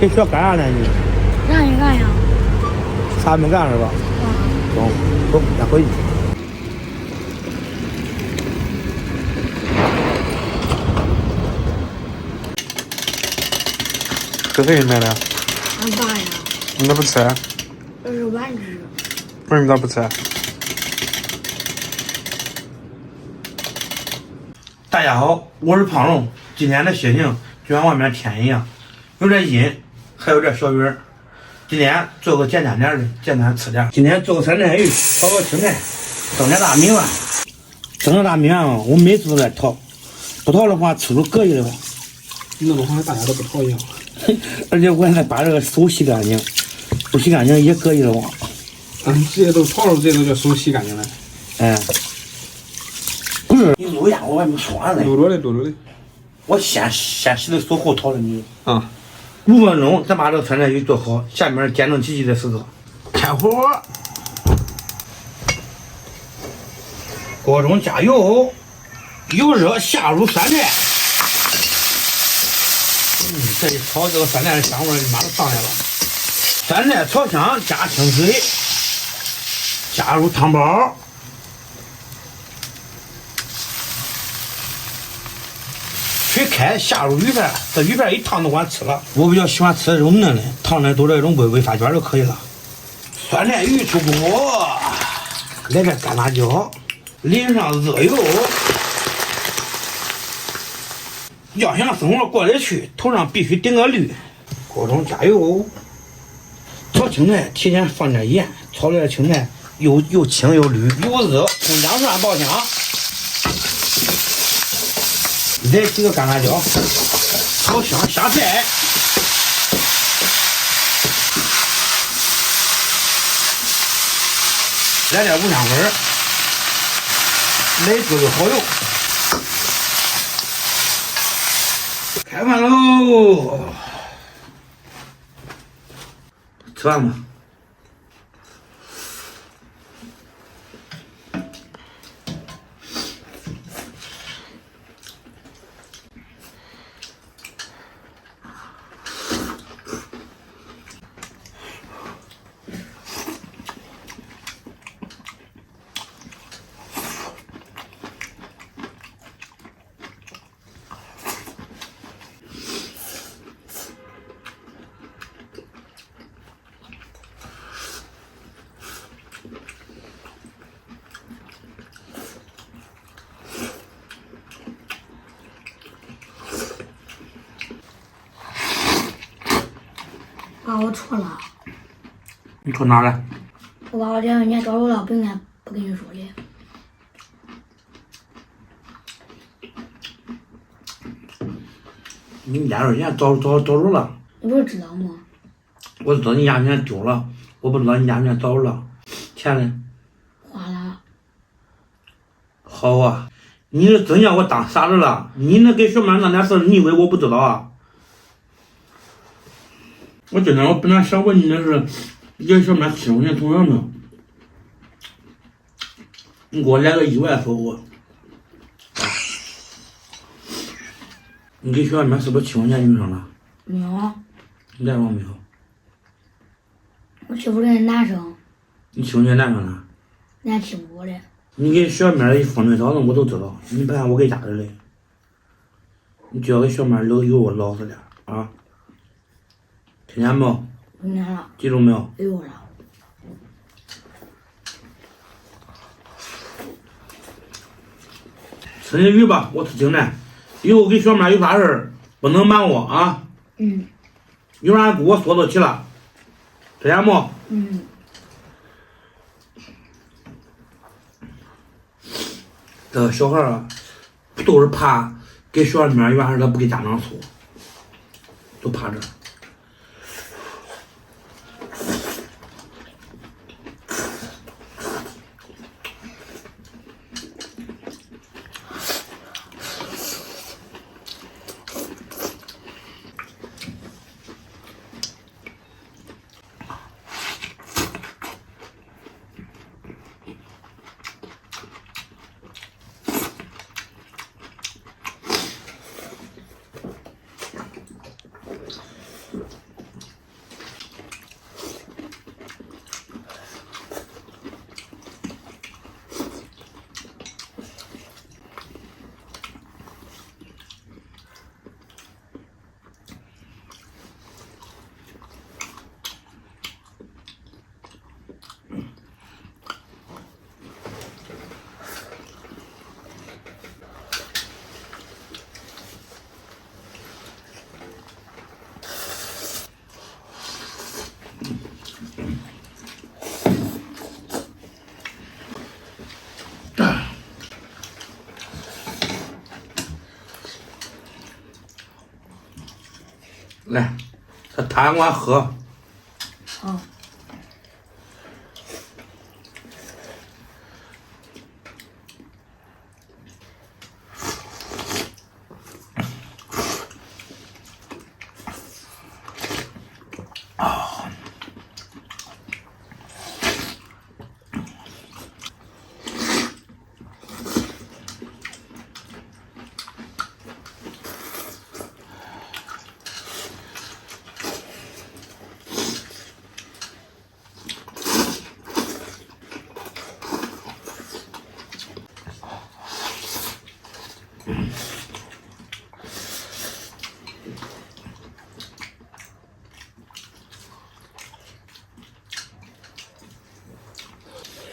给学干啥呢你？让你干呀？啥没干是吧？走，先回去。这谁给你买的？俺爸呀。你咋不吃？这是晚吃。为什么咋不吃？大家好，我是胖龙。今天的心情就像外面天一样，有点阴，还有点小雨儿。今天做个简单点的，简单吃点。今天做个酸菜鱼，炒个青菜，蒸点大米饭。蒸点大米饭啊，我每次都在淘，不淘的话吃出膈应来了。你弄得好像大家都不淘一样。而且我还得把这个手洗干净，不洗干净也膈应了我。直接都炒了，直接都叫手洗干净了。哎，不是你录一下，我还没说完呢。录着嘞。我先洗的手后淘的米。啊。5分钟，咱把这个酸菜鱼做好，下面见证奇迹的时刻。开火，锅中加油，油热下入酸菜。这一炒，这个酸菜的香味马上上来了。酸菜炒香，加清水，加入汤包，水开，下入鱼片，这鱼片一烫就管吃了。我比较喜欢吃这种嫩的，烫的都这种微发卷就可以了。酸菜鱼出锅，来点干辣椒，淋上热油。要想生活过得去，头上必须顶个绿。锅中加油，炒青菜提前放点盐，炒出来的青菜又青又绿。油热，葱姜蒜爆香。来几个干辣椒，炒香下菜，来点五香粉，来猪油蚝油，开饭喽！吃饭吧。爸，我错了。你错哪儿了？我把我这2年找着了，不应该不跟你说的。你家人家找着了。你不是知道吗？我知道你家钱丢了，我不知道你家钱找着了。钱呢？花了。好啊，你是真让我当傻子了？你那给小妹那点事，你以为我不知道啊？我今天我本来想问你的是，给小妹7块钱同样的，你给我来个意外收获。你给小妹是不是7块钱用上了？没有。你咋说没有？我欺负人家男生。你7块钱拿上了？人家欺负我的。你给小妹的风吹草动我都知道，你不看我给家人嘞？你就要给小妹有我老实点啊！听见没？听见了。记住没有？有了。吃你鱼吧，我吃青菜。以后给小妹有啥事儿不能瞒我啊！有啥给我说到起了，听见没？这个小孩啊，都是怕给小妹有啥事他不给家长说，都怕这。来，他让我喝。好。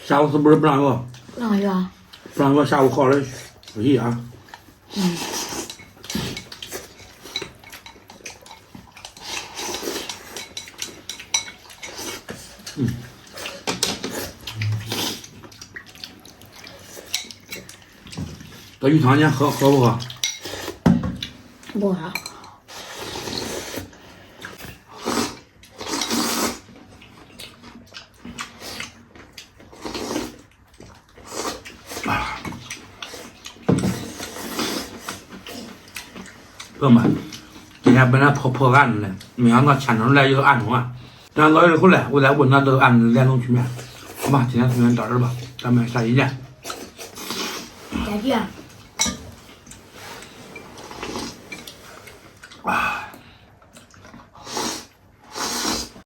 下午是不是不让药？不让药。不让药，下午好好休息啊。嗯。这鱼汤你喝不喝？不喝。朋友们，今天本来破案子嘞，没想到牵扯出来一个暗中案。等老爷回来，我再问他这个案子来龙去脉。好吧，今天就先到这儿吧，咱们下期见。再见。